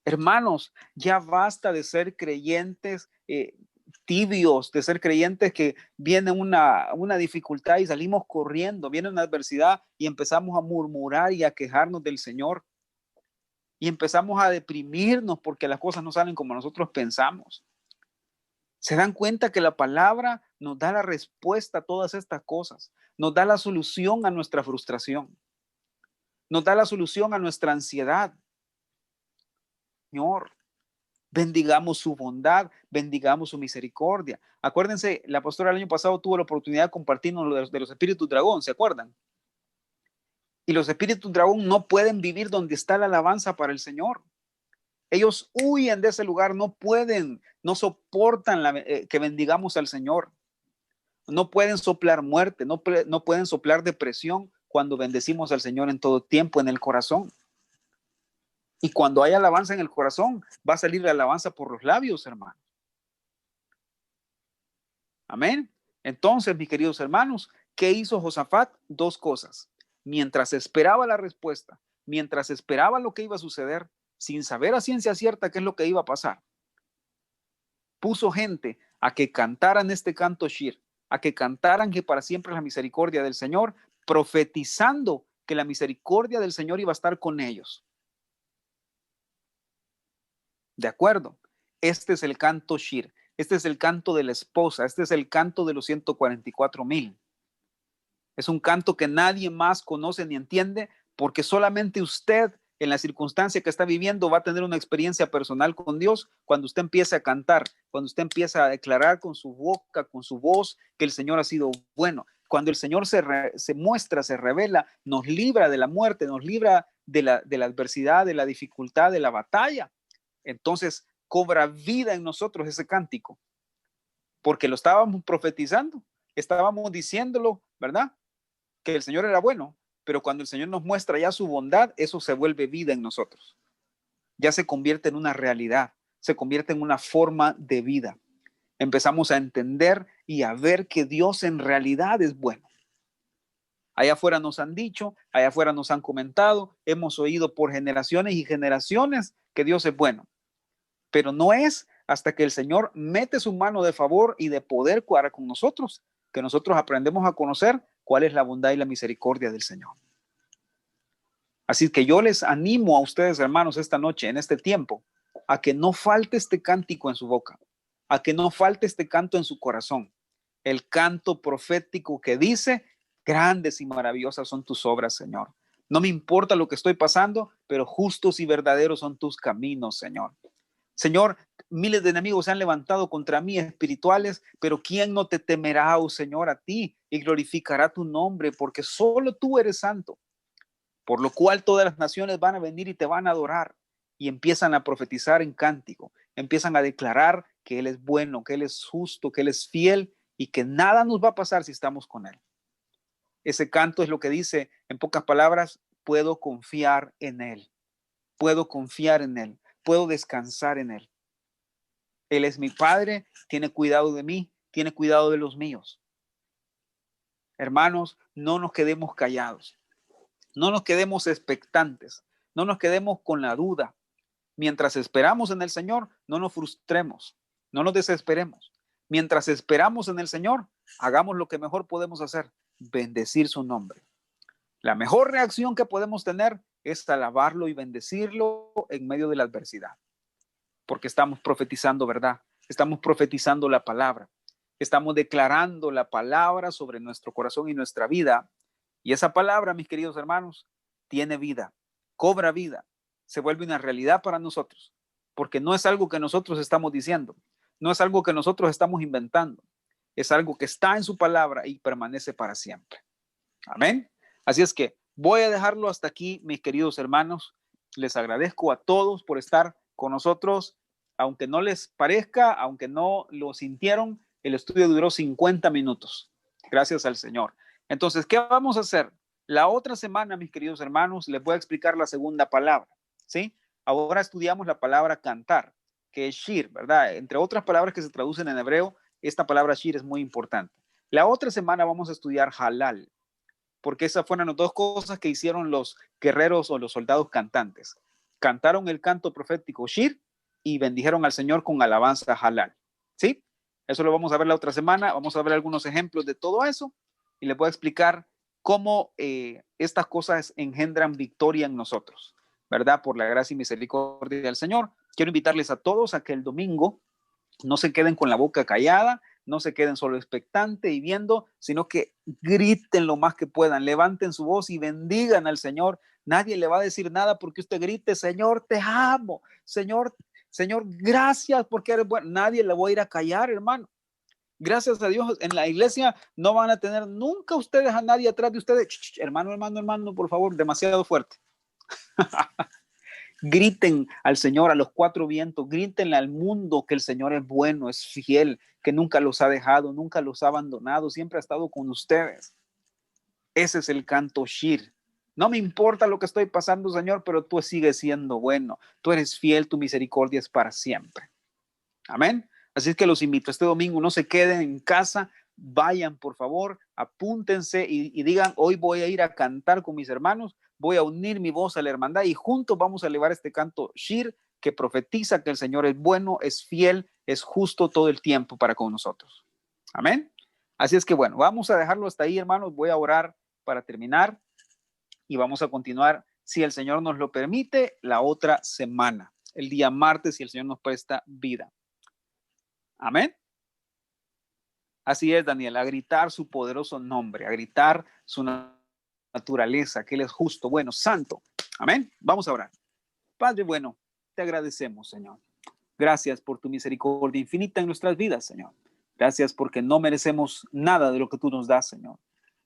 A: Hermanos, ya basta de ser creyentes tibios, de ser creyentes que viene una dificultad y salimos corriendo, viene una adversidad y empezamos a murmurar y a quejarnos del Señor. Y empezamos a deprimirnos porque las cosas no salen como nosotros pensamos. ¿Se dan cuenta que la palabra nos da la respuesta a todas estas cosas? Nos da la solución a nuestra frustración. Nos da la solución a nuestra ansiedad. Señor, bendigamos su bondad, bendigamos su misericordia. Acuérdense, la pastora el año pasado tuvo la oportunidad de compartirnos de los espíritus dragón, ¿se acuerdan? Y los espíritus dragón no pueden vivir donde está la alabanza para el Señor. Ellos huyen de ese lugar, no pueden, no soportan que bendigamos al Señor. No pueden soplar muerte, no pueden soplar depresión cuando bendecimos al Señor en todo tiempo en el corazón. Y cuando hay alabanza en el corazón, va a salir la alabanza por los labios, hermano. Amén. Entonces, mis queridos hermanos, ¿qué hizo Josafat? Dos cosas. Mientras esperaba la respuesta, mientras esperaba lo que iba a suceder, sin saber a ciencia cierta qué es lo que iba a pasar, puso gente a que cantaran este canto Shir, a que cantaran que para siempre es la misericordia del Señor, profetizando que la misericordia del Señor iba a estar con ellos. ¿De acuerdo? Este es el canto Shir, este es el canto de la esposa, este es el canto de los 144,000. Es un canto que nadie más conoce ni entiende, porque solamente usted, en la circunstancia que está viviendo, va a tener una experiencia personal con Dios cuando usted empiece a cantar, cuando usted empieza a declarar con su boca, con su voz, que el Señor ha sido bueno. Cuando el Señor se muestra, se revela, nos libra de la muerte, nos libra de la adversidad, de la dificultad, de la batalla. Entonces cobra vida en nosotros ese cántico, porque lo estábamos profetizando, estábamos diciéndolo, ¿verdad? Que el Señor era bueno, pero cuando el Señor nos muestra ya su bondad, eso se vuelve vida en nosotros. Ya se convierte en una realidad, se convierte en una forma de vida. Empezamos a entender y a ver que Dios en realidad es bueno. Allá afuera nos han dicho, allá afuera nos han comentado, hemos oído por generaciones y generaciones que Dios es bueno, pero no es hasta que el Señor mete su mano de favor y de poder con nosotros, que nosotros aprendemos a conocer cuál es la bondad y la misericordia del Señor. Así que yo les animo a ustedes, hermanos, esta noche, en este tiempo, a que no falte este cántico en su boca, a que no falte este canto en su corazón. El canto profético que dice: grandes y maravillosas son tus obras, Señor. No me importa lo que estoy pasando, pero justos y verdaderos son tus caminos, Señor. Señor, miles de enemigos se han levantado contra mí, espirituales, pero ¿quién no te temerá, oh Señor, a ti, y glorificará tu nombre? Porque solo tú eres santo. Por lo cual todas las naciones van a venir y te van a adorar, y empiezan a profetizar en cántico, empiezan a declarar que Él es bueno, que Él es justo, que Él es fiel y que nada nos va a pasar si estamos con Él. Ese canto es lo que dice, en pocas palabras: puedo confiar en Él, puedo confiar en Él, puedo descansar en Él. Él es mi Padre, tiene cuidado de mí, tiene cuidado de los míos. Hermanos, no nos quedemos callados. No nos quedemos expectantes, no nos quedemos con la duda. Mientras esperamos en el Señor, no nos frustremos, no nos desesperemos. Mientras esperamos en el Señor, hagamos lo que mejor podemos hacer: bendecir su nombre. La mejor reacción que podemos tener es alabarlo y bendecirlo en medio de la adversidad, porque estamos profetizando verdad, estamos profetizando la palabra, estamos declarando la palabra sobre nuestro corazón y nuestra vida. Y esa palabra, mis queridos hermanos, tiene vida, cobra vida, se vuelve una realidad para nosotros, porque no es algo que nosotros estamos diciendo, no es algo que nosotros estamos inventando, es algo que está en su palabra y permanece para siempre. Amén. Así es que voy a dejarlo hasta aquí, mis queridos hermanos. Les agradezco a todos por estar con nosotros. Aunque no les parezca, aunque no lo sintieron, el estudio duró 50 minutos. Gracias al Señor. Entonces, ¿qué vamos a hacer? La otra semana, mis queridos hermanos, les voy a explicar la segunda palabra, ¿sí? Ahora estudiamos la palabra cantar, que es shir, ¿verdad? Entre otras palabras que se traducen en hebreo, esta palabra shir es muy importante. La otra semana vamos a estudiar halal, porque esas fueron las dos cosas que hicieron los guerreros o los soldados cantantes. Cantaron el canto profético shir y bendijeron al Señor con alabanza halal, ¿sí? Eso lo vamos a ver la otra semana. Vamos a ver algunos ejemplos de todo eso y les voy a explicar cómo estas cosas engendran victoria en nosotros, ¿verdad? Por la gracia y misericordia del Señor. Quiero invitarles a todos a que el domingo no se queden con la boca callada, no se queden solo expectantes y viendo, sino que griten lo más que puedan, levanten su voz y bendigan al Señor. Nadie le va a decir nada porque usted grite: Señor, te amo, Señor, Señor, gracias porque eres bueno. Nadie le va a ir a callar, hermano. Gracias a Dios, en la iglesia no van a tener nunca ustedes a nadie atrás de ustedes: hermano, hermano, hermano, por favor, demasiado fuerte. Griten al Señor a los cuatro vientos, grítenle al mundo que el Señor es bueno, es fiel, que nunca los ha dejado, nunca los ha abandonado, siempre ha estado con ustedes. Ese es el canto shir. No me importa lo que estoy pasando, Señor, pero tú sigues siendo bueno, tú eres fiel, tu misericordia es para siempre. Amén. Así es que los invito este domingo, no se queden en casa, vayan por favor, apúntense y digan: hoy voy a ir a cantar con mis hermanos, voy a unir mi voz a la hermandad y juntos vamos a elevar este canto shir que profetiza que el Señor es bueno, es fiel, es justo todo el tiempo para con nosotros. Amén. Así es que bueno, vamos a dejarlo hasta ahí, hermanos. Voy a orar para terminar y vamos a continuar, si el Señor nos lo permite, la otra semana, el día martes, si el Señor nos presta vida. Amén. Así es, Daniel, a gritar su poderoso nombre, a gritar su naturaleza, que Él es justo, bueno, santo. Amén. Vamos a orar. Padre bueno, te agradecemos, Señor. Gracias por tu misericordia infinita en nuestras vidas, Señor. Gracias porque no merecemos nada de lo que tú nos das, Señor.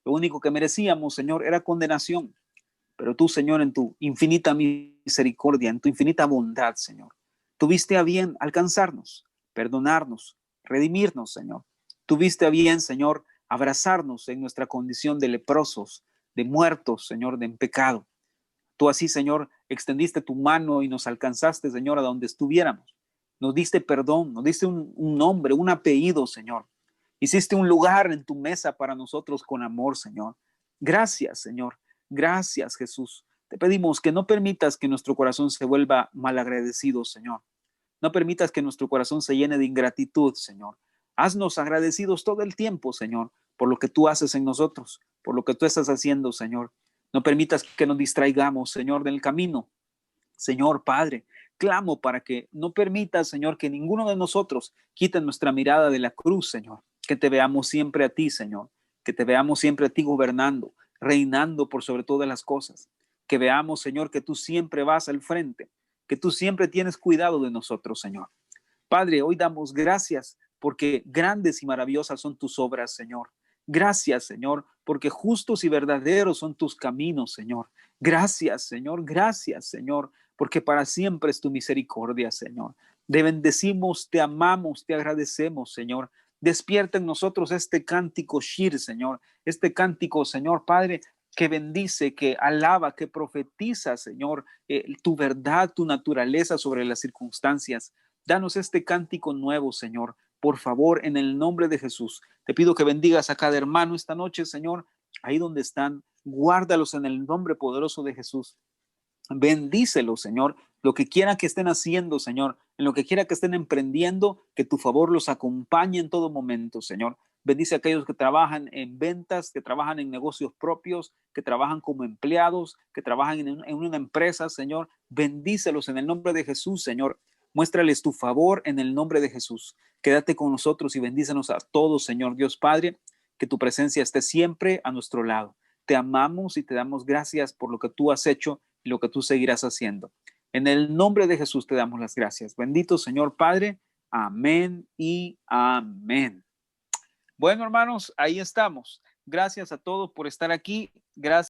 A: Lo único que merecíamos, Señor, era condenación. Pero tú, Señor, en tu infinita misericordia, en tu infinita bondad, Señor, tuviste a bien alcanzarnos, perdonarnos, redimirnos, Señor. Tuviste a bien, Señor, abrazarnos en nuestra condición de leprosos, de muertos, Señor, de pecado. Tú así, Señor, extendiste tu mano y nos alcanzaste, Señor, a donde estuviéramos. Nos diste perdón, nos diste un nombre, un apellido, Señor. Hiciste un lugar en tu mesa para nosotros con amor, Señor. Gracias, Señor. Gracias, Jesús. Te pedimos que no permitas que nuestro corazón se vuelva malagradecido, Señor. No permitas que nuestro corazón se llene de ingratitud, Señor. Haznos agradecidos todo el tiempo, Señor, por lo que tú haces en nosotros, por lo que tú estás haciendo, Señor. No permitas que nos distraigamos, Señor, del camino. Señor Padre, clamo para que no permitas, Señor, que ninguno de nosotros quite nuestra mirada de la cruz, Señor. Que te veamos siempre a ti, Señor. Que te veamos siempre a ti gobernando, reinando por sobre todas las cosas. Que veamos, Señor, que tú siempre vas al frente, que tú siempre tienes cuidado de nosotros, Señor. Padre, hoy damos gracias porque grandes y maravillosas son tus obras, Señor. Gracias, Señor, porque justos y verdaderos son tus caminos, Señor. Gracias, Señor, gracias, Señor, porque para siempre es tu misericordia, Señor. Te bendecimos, te amamos, te agradecemos, Señor. Despierta en nosotros este cántico Shir, Señor, este cántico, Señor Padre, que bendice, que alaba, que profetiza, Señor, tu verdad, tu naturaleza sobre las circunstancias. Danos este cántico nuevo, Señor. Por favor, en el nombre de Jesús, te pido que bendigas a cada hermano esta noche, Señor, ahí donde están. Guárdalos en el nombre poderoso de Jesús. Bendícelos, Señor, lo que quiera que estén haciendo, Señor, en lo que quiera que estén emprendiendo, que tu favor los acompañe en todo momento, Señor. Bendice a aquellos que trabajan en ventas, que trabajan en negocios propios, que trabajan como empleados, que trabajan en una empresa, Señor. Bendícelos en el nombre de Jesús, Señor. Muéstrales tu favor en el nombre de Jesús. Quédate con nosotros y bendícenos a todos, Señor Dios Padre, que tu presencia esté siempre a nuestro lado. Te amamos y te damos gracias por lo que tú has hecho y lo que tú seguirás haciendo. En el nombre de Jesús te damos las gracias. Bendito Señor Padre. Amén y amén. Bueno, hermanos, ahí estamos. Gracias a todos por estar aquí. Gracias.